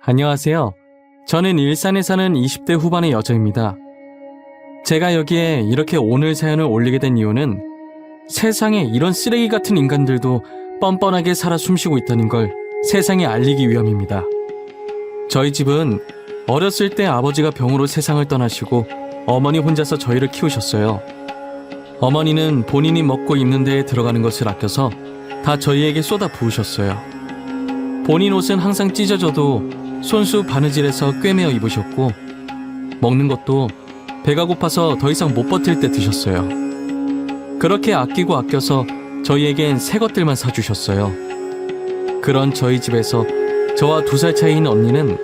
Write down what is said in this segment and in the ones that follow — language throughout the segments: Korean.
안녕하세요. 저는 일산에 사는 20대 후반의 여자입니다. 제가 여기에 이렇게 오늘 사연을 올리게 된 이유는 세상에 이런 쓰레기 같은 인간들도 뻔뻔하게 살아 숨쉬고 있다는 걸 세상에 알리기 위함입니다. 저희 집은 어렸을 때 아버지가 병으로 세상을 떠나시고 어머니 혼자서 저희를 키우셨어요. 어머니는 본인이 먹고 입는 데에 들어가는 것을 아껴서 다 저희에게 쏟아 부으셨어요. 본인 옷은 항상 찢어져도 손수 바느질해서 꿰매어 입으셨고 먹는 것도 배가 고파서 더 이상 못 버틸 때 드셨어요. 그렇게 아끼고 아껴서 저희에겐 새 것들만 사주셨어요. 그런 저희 집에서 저와 2살 차이인 언니는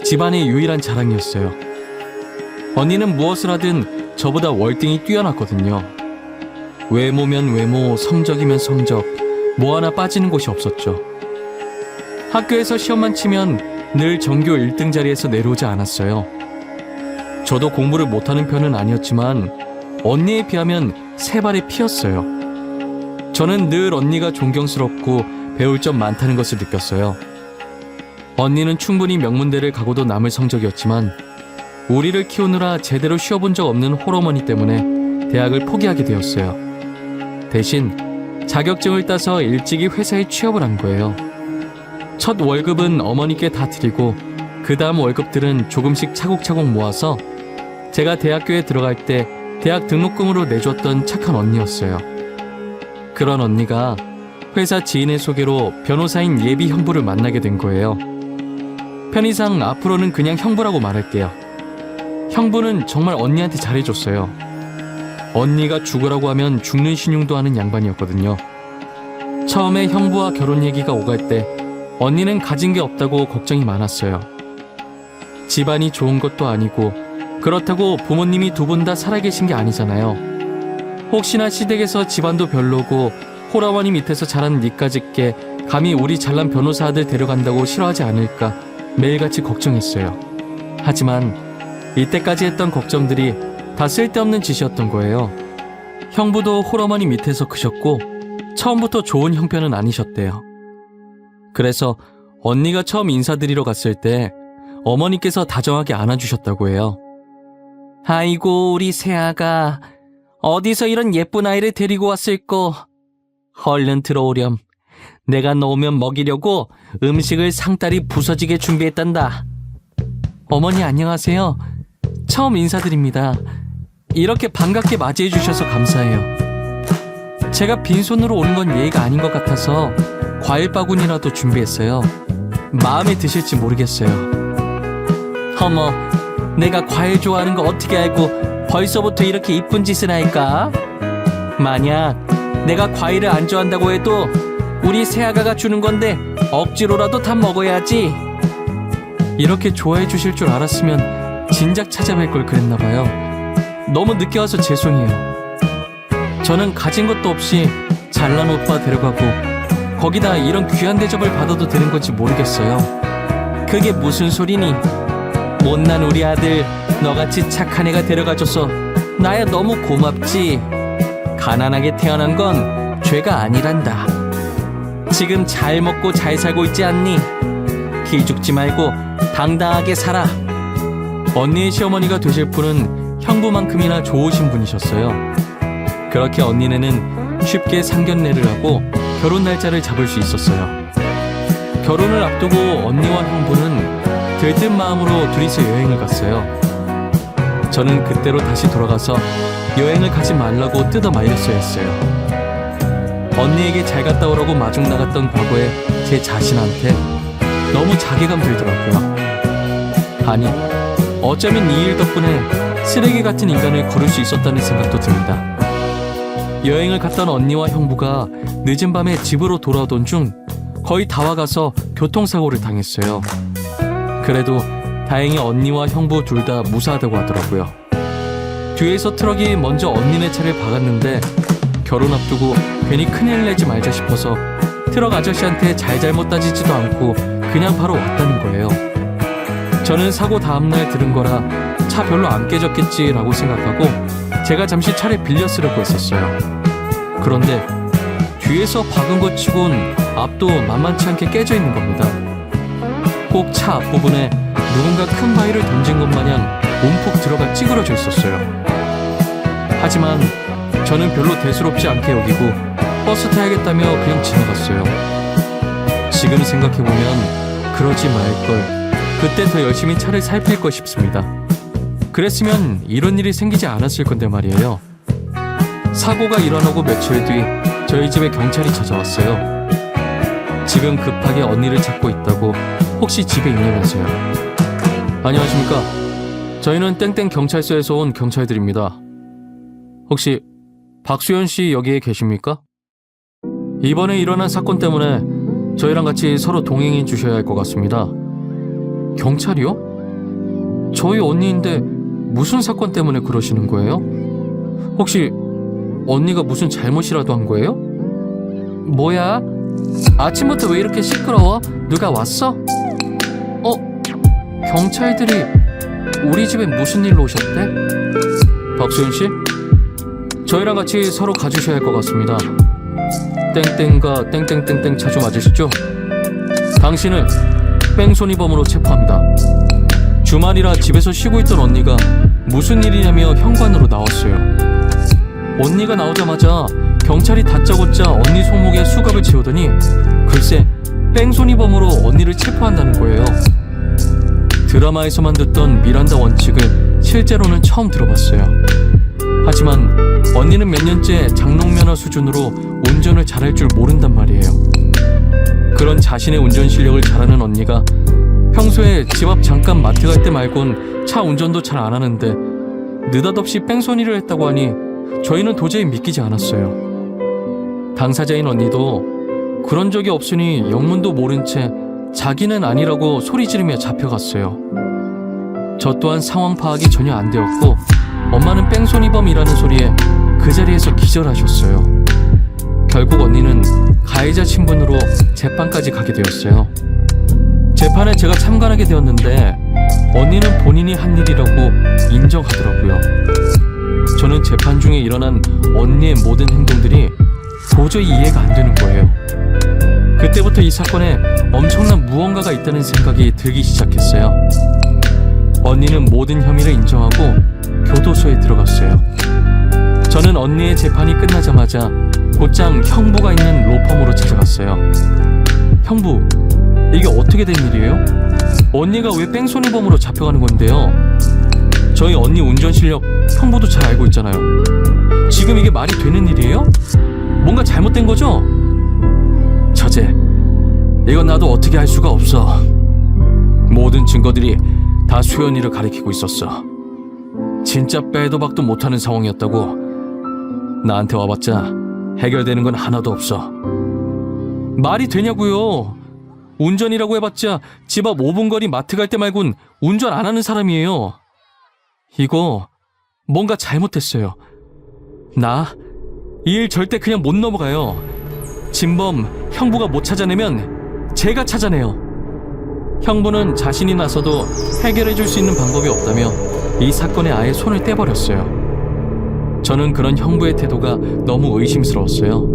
집안의 유일한 자랑이었어요. 언니는 무엇을 하든 저보다 월등히 뛰어났거든요. 외모면 외모, 성적이면 성적, 뭐 하나 빠지는 곳이 없었죠. 학교에서 시험만 치면 늘 전교 1등 자리에서 내려오지 않았어요. 저도 공부를 못하는 편은 아니었지만 언니에 비하면 세 발의 피였어요. 저는 늘 언니가 존경스럽고 배울 점 많다는 것을 느꼈어요. 언니는 충분히 명문대를 가고도 남을 성적이었지만 우리를 키우느라 제대로 쉬어본 적 없는 홀어머니 때문에 대학을 포기하게 되었어요. 대신 자격증을 따서 일찍이 회사에 취업을 한 거예요. 첫 월급은 어머니께 다 드리고 그 다음 월급들은 조금씩 차곡차곡 모아서 제가 대학교에 들어갈 때 대학 등록금으로 내줬던 착한 언니였어요. 그런 언니가 회사 지인의 소개로 변호사인 예비 형부를 만나게 된 거예요. 편의상 앞으로는 그냥 형부라고 말할게요. 형부는 정말 언니한테 잘해줬어요. 언니가 죽으라고 하면 죽는 신용도 하는 양반이었거든요. 처음에 형부와 결혼 얘기가 오갈 때 언니는 가진 게 없다고 걱정이 많았어요. 집안이 좋은 것도 아니고 그렇다고 부모님이 2분 다 살아계신 게 아니잖아요. 혹시나 시댁에서 집안도 별로고 홀어머니 밑에서 자란 니까짓게 감히 우리 잘난 변호사 아들 데려간다고 싫어하지 않을까 매일같이 걱정했어요. 하지만 이때까지 했던 걱정들이 다 쓸데없는 짓이었던 거예요. 형부도 홀어머니 밑에서 크셨고 처음부터 좋은 형편은 아니셨대요. 그래서 언니가 처음 인사드리러 갔을 때 어머니께서 다정하게 안아주셨다고 해요. 아이고 우리 새아가 어디서 이런 예쁜 아이를 데리고 왔을꼬. 얼른 들어오렴. 내가 넣으면 먹이려고 음식을 상다리 부서지게 준비했단다. 어머니 안녕하세요. 처음 인사드립니다. 이렇게 반갑게 맞이해 주셔서 감사해요. 제가 빈손으로 오는 건 예의가 아닌 것 같아서 과일 바구니라도 준비했어요. 마음에 드실지 모르겠어요. 어머, 내가 과일 좋아하는 거 어떻게 알고 벌써부터 이렇게 이쁜 짓을 할까? 만약 내가 과일을 안 좋아한다고 해도 우리 새아가가 주는 건데 억지로라도 다 먹어야지. 이렇게 좋아해 주실 줄 알았으면 진작 찾아뵐 걸 그랬나 봐요. 너무 늦게 와서 죄송해요. 저는 가진 것도 없이 잘난 오빠 데려가고 거기다 이런 귀한 대접을 받아도 되는 건지 모르겠어요. 그게 무슨 소리니? 못난 우리 아들 너같이 착한 애가 데려가줘서 나야 너무 고맙지. 가난하게 태어난 건 죄가 아니란다. 지금 잘 먹고 잘 살고 있지 않니? 기죽지 말고 당당하게 살아. 언니의 시어머니가 되실 분은 형부만큼이나 좋으신 분이셨어요. 그렇게 언니네는 쉽게 상견례를 하고 결혼 날짜를 잡을 수 있었어요. 결혼을 앞두고 언니와 형부는 들뜬 마음으로 둘이서 여행을 갔어요. 저는 그때로 다시 돌아가서 여행을 가지 말라고 뜯어 말렸어야 했어요. 언니에게 잘 갔다 오라고 마중 나갔던 과거에 제 자신한테 너무 자괴감 들더라고요. 아니, 어쩌면 이 일 덕분에 쓰레기 같은 인간을 거를 수 있었다는 생각도 듭니다. 여행을 갔던 언니와 형부가 늦은 밤에 집으로 돌아오던 중 거의 다 와가서 교통사고를 당했어요. 그래도 다행히 언니와 형부 둘 다 무사하다고 하더라고요. 뒤에서 트럭이 먼저 언니네 차를 박았는데 결혼 앞두고 괜히 큰일 내지 말자 싶어서 트럭 아저씨한테 잘못 따지지도 않고 그냥 바로 왔다는 거예요. 저는 사고 다음날 들은 거라 차 별로 안 깨졌겠지라고 생각하고 제가 잠시 차를 빌려 쓰려고 했었어요. 그런데 뒤에서 박은 것 치곤 앞도 만만치 않게 깨져 있는 겁니다. 꼭 차 앞부분에 누군가 큰 바위를 던진 것 마냥 움푹 들어가 찌그러져 있었어요. 하지만 저는 별로 대수롭지 않게 여기고 버스 타야겠다며 그냥 지나갔어요. 지금 생각해보면 그러지 말걸, 그때 더 열심히 차를 살필 걸 싶습니다. 그랬으면 이런 일이 생기지 않았을 건데 말이에요. 사고가 일어나고 며칠 뒤 저희 집에 경찰이 찾아왔어요. 지금 급하게 언니를 찾고 있다고, 혹시 집에 있냐면서요. 안녕하십니까. 저희는 땡땡 경찰서에서 온 경찰들입니다. 혹시 박수현 씨 여기에 계십니까? 이번에 일어난 사건 때문에 저희랑 같이 서로 동행해 주셔야 할 것 같습니다. 경찰이요? 저희 언니인데 무슨 사건 때문에 그러시는 거예요? 혹시 언니가 무슨 잘못이라도 한 거예요? 뭐야? 아침부터 왜 이렇게 시끄러워? 누가 왔어? 경찰들이 우리 집에 무슨 일로 오셨대? 박수현 씨? 저희랑 같이 서로 가주셔야 할 것 같습니다. 땡땡과 땡땡땡땡 자주 맞으시죠? 당신을 뺑소니범으로 체포합니다. 주말이라 집에서 쉬고 있던 언니가 무슨 일이냐며 현관으로 나왔어요. 언니가 나오자마자 경찰이 다짜고짜 언니 손목에 수갑을 채우더니 글쎄 뺑소니범으로 언니를 체포한다는 거예요. 드라마에서만 듣던 미란다 원칙을 실제로는 처음 들어봤어요. 하지만 언니는 몇 년째 장롱면허 수준으로 운전을 잘할 줄 모른단 말이에요. 그런 자신의 운전 실력을 잘하는 언니가 평소에 집 앞 잠깐 마트 갈 때 말곤 차 운전도 잘 안 하는데 느닷없이 뺑소니를 했다고 하니 저희는 도저히 믿기지 않았어요. 당사자인 언니도 그런 적이 없으니 영문도 모른 채 자기는 아니라고 소리 지르며 잡혀갔어요. 저 또한 상황 파악이 전혀 안 되었고 엄마는 뺑소니범이라는 소리에 그 자리에서 기절하셨어요. 결국 언니는 가해자 신분으로 재판까지 가게 되었어요. 재판에 제가 참관하게 되었는데 언니는 본인이 한 일이라고 인정하더라고요. 저는 재판 중에 일어난 언니의 모든 행동들이 도저히 이해가 안 되는 거예요. 그때부터 이 사건에 엄청난 무언가가 있다는 생각이 들기 시작했어요. 언니는 모든 혐의를 인정하고 교도소에 들어갔어요. 저는 언니의 재판이 끝나자마자 곧장 형부가 있는 로펌으로 찾아갔어요. 형부, 이게 어떻게 된 일이에요? 언니가 왜 뺑소니범으로 잡혀가는 건데요? 저희 언니 운전 실력 형부도 잘 알고 있잖아요. 지금 이게 말이 되는 일이에요? 뭔가 잘못된 거죠? 처제, 이건 나도 어떻게 할 수가 없어. 모든 증거들이 다 수연이를 가리키고 있었어. 진짜 빼도 박도 못하는 상황이었다고. 나한테 와봤자 해결되는 건 하나도 없어. 말이 되냐고요. 운전이라고 해봤자 집 앞 5분 거리 마트 갈 때 말곤 운전 안 하는 사람이에요. 이거 뭔가 잘못됐어요. 나 이 일 절대 그냥 못 넘어가요. 진범 형부가 못 찾아내면 제가 찾아내요. 형부는 자신이 나서도 해결해줄 수 있는 방법이 없다며 이 사건에 아예 손을 떼버렸어요. 저는 그런 형부의 태도가 너무 의심스러웠어요.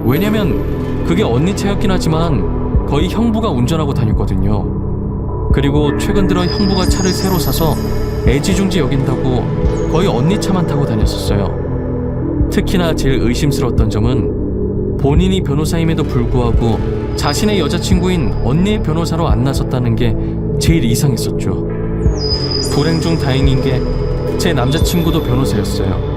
왜냐면 그게 언니 차였긴 하지만 거의 형부가 운전하고 다녔거든요. 그리고 최근 들어 형부가 차를 새로 사서 애지중지 여긴다고 거의 언니 차만 타고 다녔었어요. 특히나 제일 의심스러웠던 점은 본인이 변호사임에도 불구하고 자신의 여자친구인 언니의 변호사로 안 나섰다는 게 제일 이상했었죠. 불행 중 다행인 게 제 남자친구도 변호사였어요.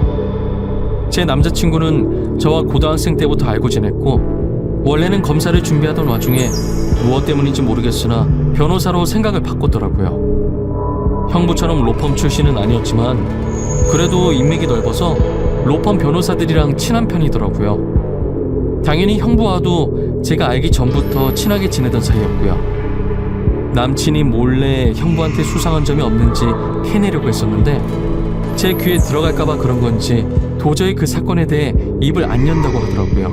제 남자친구는 저와 고등학생 때부터 알고 지냈고 원래는 검사를 준비하던 와중에 무엇 때문인지 모르겠으나 변호사로 생각을 바꿨더라고요. 형부처럼 로펌 출신은 아니었지만 그래도 인맥이 넓어서 로펌 변호사들이랑 친한 편이더라고요. 당연히 형부와도 제가 알기 전부터 친하게 지내던 사이였고요. 남친이 몰래 형부한테 수상한 점이 없는지 캐내려고 했었는데 제 귀에 들어갈까봐 그런 건지 도저히 그 사건에 대해 입을 안 연다고 하더라고요.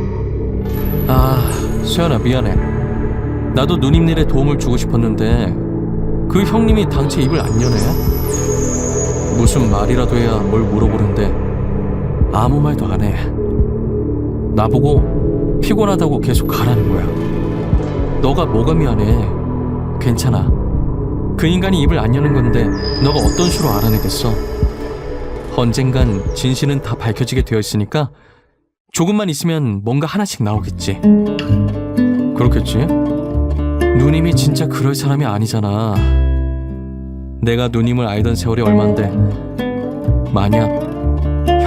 아, 수연아 미안해. 나도 누님 일에 도움을 주고 싶었는데 그 형님이 당최 입을 안 여네. 무슨 말이라도 해야 뭘 물어보는데 아무 말도 안 해. 나보고 피곤하다고 계속 가라는 거야. 너가 뭐가 미안해. 괜찮아. 그 인간이 입을 안 여는 건데 너가 어떤 수로 알아내겠어? 언젠간 진실은 다 밝혀지게 되어 있으니까 조금만 있으면 뭔가 하나씩 나오겠지. 그렇겠지? 누님이 진짜 그럴 사람이 아니잖아. 내가 누님을 알던 세월이 얼만데 만약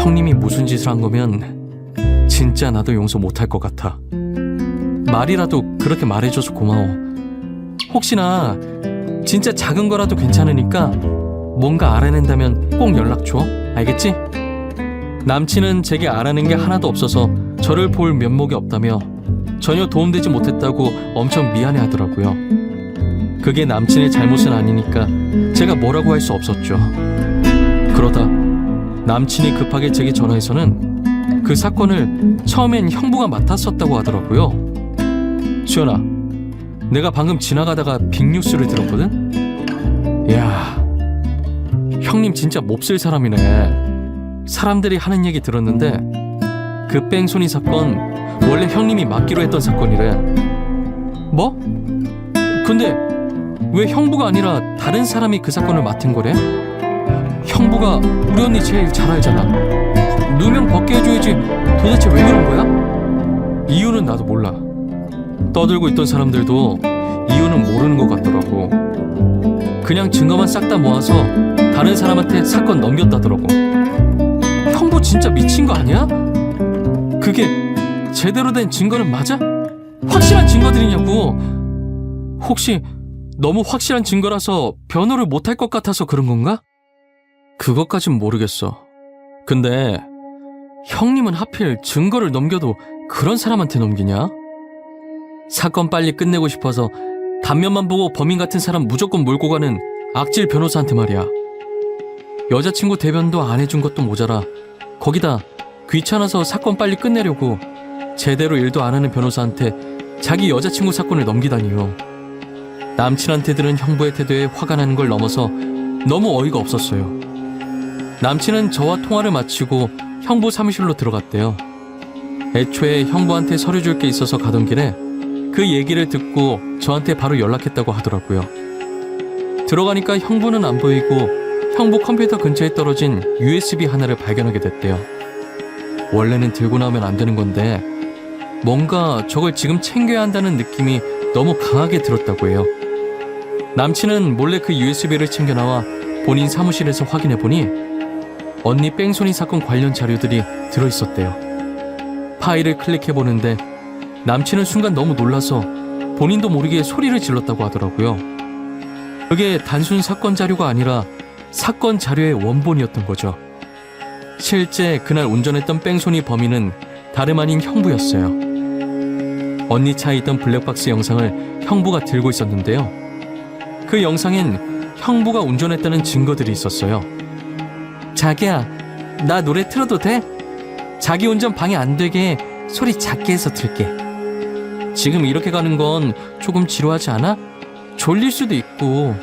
형님이 무슨 짓을 한 거면 진짜 나도 용서 못할 것 같아. 말이라도 그렇게 말해줘서 고마워. 혹시나 진짜 작은 거라도 괜찮으니까 뭔가 알아낸다면 꼭 연락 줘. 알겠지? 남친은 제게 알아낸 게 하나도 없어서 저를 볼 면목이 없다며 전혀 도움되지 못했다고 엄청 미안해 하더라고요. 그게 남친의 잘못은 아니니까 제가 뭐라고 할 수 없었죠. 그러다 남친이 급하게 제게 전화해서는 그 사건을 처음엔 형부가 맡았었다고 하더라고요. 수연아, 내가 방금 지나가다가 빅뉴스를 들었거든? 이야, 형님 진짜 몹쓸 사람이네. 사람들이 하는 얘기 들었는데 그 뺑소니 사건 원래 형님이 맡기로 했던 사건이래. 뭐? 근데 왜 형부가 아니라 다른 사람이 그 사건을 맡은 거래? 형부가 우리 언니 제일 잘 알잖아. 누명 벗게 해줘야지. 도대체 왜 그런 거야? 이유는 나도 몰라. 떠들고 있던 사람들도 이유는 모르는 것 같더라고. 그냥 증거만 싹 다 모아서 다른 사람한테 사건 넘겼다더라고. 형부 진짜 미친 거 아니야? 그게 제대로 된 증거는 맞아? 확실한 증거들이냐고. 혹시 너무 확실한 증거라서 변호를 못할 것 같아서 그런 건가? 그것까진 모르겠어. 근데 형님은 하필 증거를 넘겨도 그런 사람한테 넘기냐? 사건 빨리 끝내고 싶어서 단면만 보고 범인 같은 사람 무조건 몰고 가는 악질 변호사한테 말이야. 여자친구 대변도 안 해준 것도 모자라 거기다 귀찮아서 사건 빨리 끝내려고 제대로 일도 안 하는 변호사한테 자기 여자친구 사건을 넘기다니요. 남친한테 들은 형부의 태도에 화가 나는 걸 넘어서 너무 어이가 없었어요. 남친은 저와 통화를 마치고 형부 사무실로 들어갔대요. 애초에 형부한테 서류 줄 게 있어서 가던 길에 그 얘기를 듣고 저한테 바로 연락했다고 하더라고요. 들어가니까 형부는 안 보이고 형부 컴퓨터 근처에 떨어진 USB 하나를 발견하게 됐대요. 원래는 들고 나오면 안 되는 건데 뭔가 저걸 지금 챙겨야 한다는 느낌이 너무 강하게 들었다고 해요. 남친은 몰래 그 USB를 챙겨 나와 본인 사무실에서 확인해 보니 언니 뺑소니 사건 관련 자료들이 들어있었대요. 파일을 클릭해 보는데 남친은 순간 너무 놀라서 본인도 모르게 소리를 질렀다고 하더라고요. 그게 단순 사건 자료가 아니라 사건 자료의 원본이었던 거죠. 실제 그날 운전했던 뺑소니 범인은 다름 아닌 형부였어요. 언니 차에 있던 블랙박스 영상을 형부가 들고 있었는데요. 그 영상엔 형부가 운전했다는 증거들이 있었어요. 자기야, 나 노래 틀어도 돼? 자기 운전 방해 안 되게 소리 작게 해서 틀게. 지금 이렇게 가는 건 조금 지루하지 않아? 졸릴 수도 있고.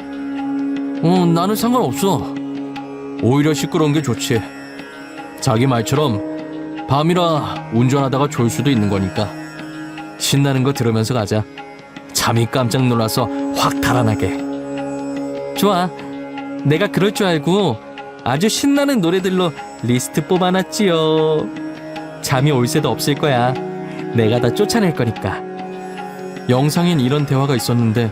나는 상관없어. 오히려 시끄러운 게 좋지. 자기 말처럼 밤이라 운전하다가 졸 수도 있는 거니까. 신나는 거 들으면서 가자. 잠이 깜짝 놀라서 확 달아나게. 좋아. 내가 그럴 줄 알고 아주 신나는 노래들로 리스트 뽑아놨지요. 잠이 올 새도 없을 거야. 내가 다 쫓아낼 거니까. 영상엔 이런 대화가 있었는데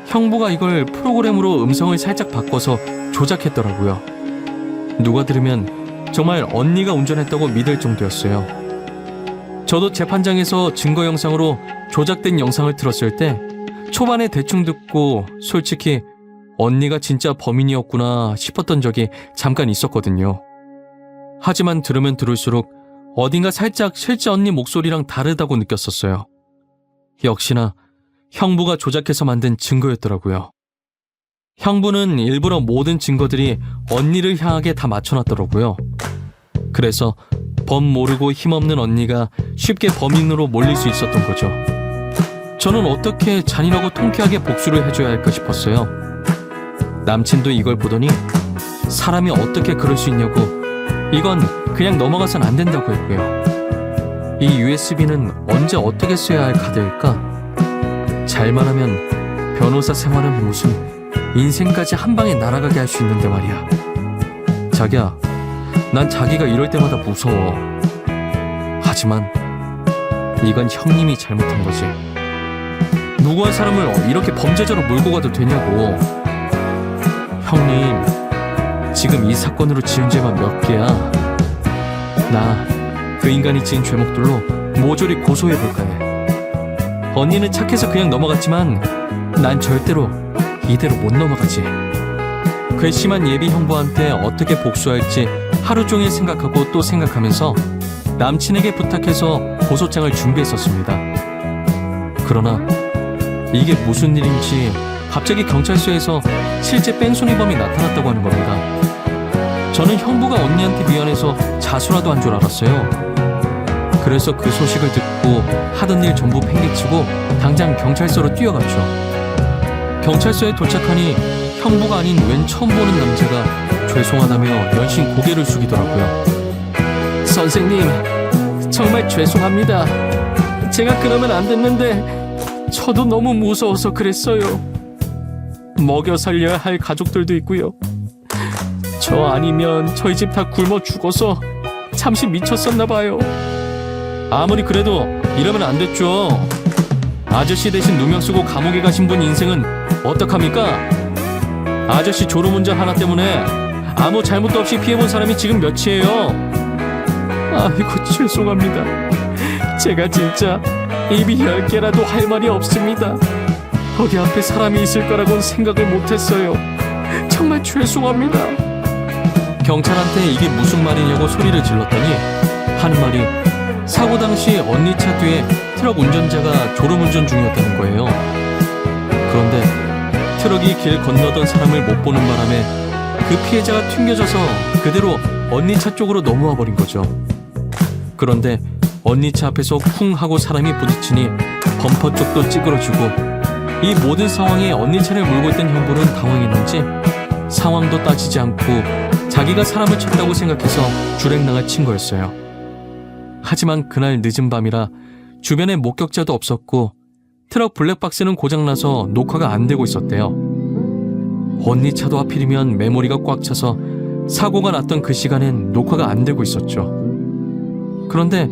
형부가 이걸 프로그램으로 음성을 살짝 바꿔서 조작했더라고요. 누가 들으면 정말 언니가 운전했다고 믿을 정도였어요. 저도 재판장에서 증거 영상으로 조작된 영상을 들었을 때 초반에 대충 듣고 솔직히 언니가 진짜 범인이었구나 싶었던 적이 잠깐 있었거든요. 하지만 들으면 들을수록 어딘가 살짝 실제 언니 목소리랑 다르다고 느꼈었어요. 역시나 형부가 조작해서 만든 증거였더라고요. 형부는 일부러 모든 증거들이 언니를 향하게 다 맞춰놨더라고요. 그래서 범 모르고 힘없는 언니가 쉽게 범인으로 몰릴 수 있었던 거죠. 저는 어떻게 잔인하고 통쾌하게 복수를 해줘야 할까 싶었어요. 남친도 이걸 보더니 사람이 어떻게 그럴 수 있냐고 이건 그냥 넘어가선 안 된다고 했고요. 이 USB는 언제 어떻게 써야 할 카드일까? 잘만 하면 변호사 생활은 무슨 인생까지 한 방에 날아가게 할 수 있는데 말이야. 자기야, 난 자기가 이럴 때마다 무서워. 하지만 이건 형님이 잘못한 거지. 무고한 사람을 이렇게 범죄자로 몰고 가도 되냐고. 형님, 지금 이 사건으로 지은 죄가 몇 개야? 나 그 인간이 지은 죄목들로 모조리 고소해볼까 해. 언니는 착해서 그냥 넘어갔지만 난 절대로 이대로 못 넘어가지. 괘씸한 예비 형부한테 어떻게 복수할지 하루 종일 생각하고 또 생각하면서 남친에게 부탁해서 고소장을 준비했었습니다. 그러나 이게 무슨 일인지 갑자기 경찰서에서 실제 뺑소니범이 나타났다고 하는 겁니다. 저는 형부가 언니한테 미안해서 자수라도 한 줄 알았어요. 그래서 그 소식을 듣고 하던 일 전부 팽개치고 당장 경찰서로 뛰어갔죠. 경찰서에 도착하니 형부가 아닌 웬 처음 보는 남자가 죄송하다며 연신 고개를 숙이더라고요. 선생님, 정말 죄송합니다. 제가 그러면 안 됐는데 저도 너무 무서워서 그랬어요. 먹여 살려야 할 가족들도 있고요. 저 아니면 저희 집 다 굶어 죽어서 잠시 미쳤었나 봐요. 아무리 그래도 이러면 안 됐죠. 아저씨 대신 누명 쓰고 감옥에 가신 분 인생은 어떡합니까? 아저씨 졸음운전 하나 때문에 아무 잘못도 없이 피해본 사람이 지금 몇이에요? 아이고, 죄송합니다. 제가 진짜 입이 10개라도 할 말이 없습니다. 거기 앞에 사람이 있을 거라고는 생각을 못했어요. 정말 죄송합니다. 경찰한테 이게 무슨 말이냐고 소리를 질렀더니 하는 말이 사고 당시 언니 차 뒤에 트럭 운전자가 졸음운전 중이었다는 거예요. 그런데 트럭이 길 건너던 사람을 못 보는 바람에 그 피해자가 튕겨져서 그대로 언니 차 쪽으로 넘어와 버린 거죠. 그런데 언니 차 앞에서 쿵 하고 사람이 부딪히니 범퍼 쪽도 찌그러지고 이 모든 상황에 언니 차를 몰고 있던 형부는 당황했는지 상황도 따지지 않고 자기가 사람을 쳤다고 생각해서 주랭랑을 친 거였어요. 하지만 그날 늦은 밤이라 주변에 목격자도 없었고 트럭 블랙박스는 고장나서 녹화가 안 되고 있었대요. 언니 차도 하필이면 메모리가 꽉 차서 사고가 났던 그 시간엔 녹화가 안 되고 있었죠. 그런데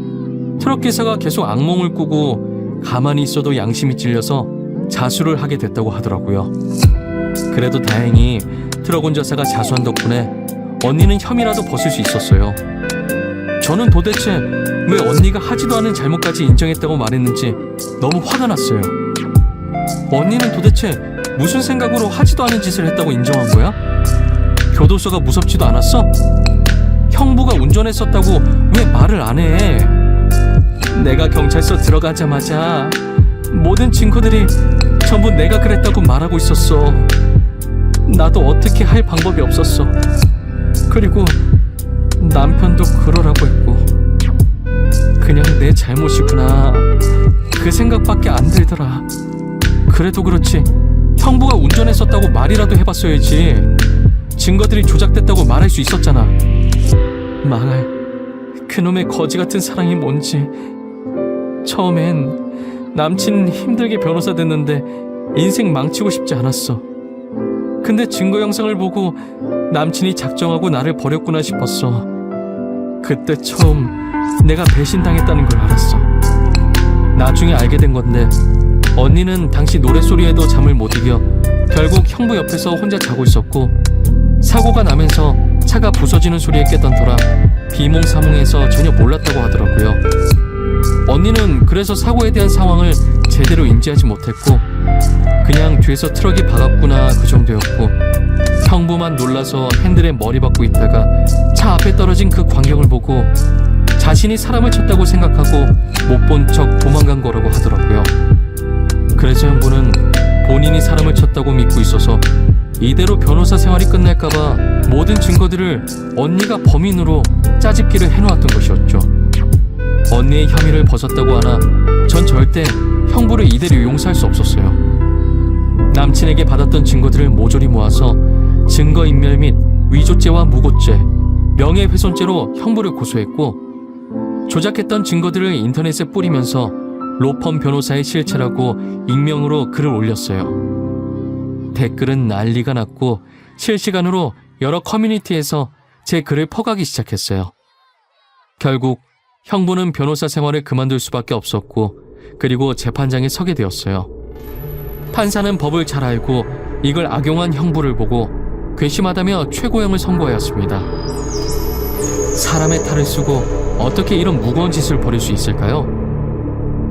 트럭 기사가 계속 악몽을 꾸고 가만히 있어도 양심이 찔려서 자수를 하게 됐다고 하더라고요. 그래도 다행히 트럭 운전사가 자수한 덕분에 언니는 혐의라도 벗을 수 있었어요. 저는 도대체 왜 언니가 하지도 않은 잘못까지 인정했다고 말했는지 너무 화가 났어요. 언니는 도대체 무슨 생각으로 하지도 않은 짓을 했다고 인정한 거야? 교도소가 무섭지도 않았어? 형부가 운전했었다고 왜 말을 안 해? 내가 경찰서 들어가자마자 모든 증거들이 전부 내가 그랬다고 말하고 있었어. 나도 어떻게 할 방법이 없었어. 그리고 남편도 그러라고 했고 그냥 내 잘못이구나 그 생각밖에 안 들더라. 그래도 그렇지 형부가 운전했었다고 말이라도 해봤어야지. 증거들이 조작됐다고 말할 수 있었잖아. 망할 그놈의 거지 같은 사랑이 뭔지. 처음엔 남친 힘들게 변호사 됐는데 인생 망치고 싶지 않았어. 근데 증거 영상을 보고 남친이 작정하고 나를 버렸구나 싶었어. 그때 처음 내가 배신당했다는 걸 알았어. 나중에 알게 된 건데 언니는 당시 노랫소리에도 잠을 못 이겨 결국 형부 옆에서 혼자 자고 있었고 사고가 나면서 차가 부서지는 소리에 깼던 터라 비몽사몽해서 전혀 몰랐다고 하더라고요. 언니는 그래서 사고에 대한 상황을 제대로 인지하지 못했고 그냥 뒤에서 트럭이 박았구나 그 정도였고 형부만 놀라서 핸들에 머리 박고 있다가 차 앞에 떨어진 그 광경을 보고 자신이 사람을 쳤다고 생각하고 못 본 척 도망간 거라고 하더라고요. 그래서 형부는 본인이 사람을 쳤다고 믿고 있어서 이대로 변호사 생활이 끝날까봐 모든 증거들을 언니가 범인으로 짜집기를 해놓았던 것이었죠. 언니의 혐의를 벗었다고 하나 전 절대 형부를 이대로 용서할 수 없었어요. 남친에게 받았던 증거들을 모조리 모아서 증거인멸 및 위조죄와 무고죄, 명예훼손죄로 형부를 고소했고 조작했던 증거들을 인터넷에 뿌리면서 로펌 변호사의 실체라고 익명으로 글을 올렸어요. 댓글은 난리가 났고 실시간으로 여러 커뮤니티에서 제 글을 퍼가기 시작했어요. 결국 형부는 변호사 생활을 그만둘 수밖에 없었고 그리고 재판장에 서게 되었어요. 판사는 법을 잘 알고 이걸 악용한 형부를 보고 괘씸하다며 최고형을 선고하였습니다. 사람의 탈을 쓰고 어떻게 이런 무거운 짓을 벌일 수 있을까요?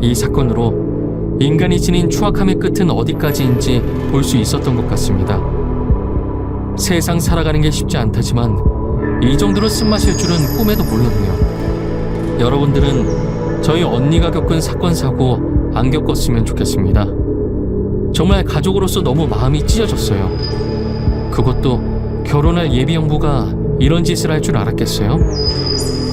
이 사건으로 인간이 지닌 추악함의 끝은 어디까지인지 볼 수 있었던 것 같습니다. 세상 살아가는 게 쉽지 않다지만 이 정도로 쓴맛일 줄은 꿈에도 몰랐네요. 여러분들은 저희 언니가 겪은 사건 사고 안 겪었으면 좋겠습니다. 정말 가족으로서 너무 마음이 찢어졌어요. 그것도 결혼할 예비 형부가 이런 짓을 할 줄 알았겠어요?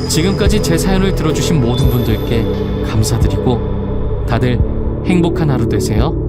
지금까지 제 사연을 들어주신 모든 분들께 감사드리고 다들 행복한 하루 되세요.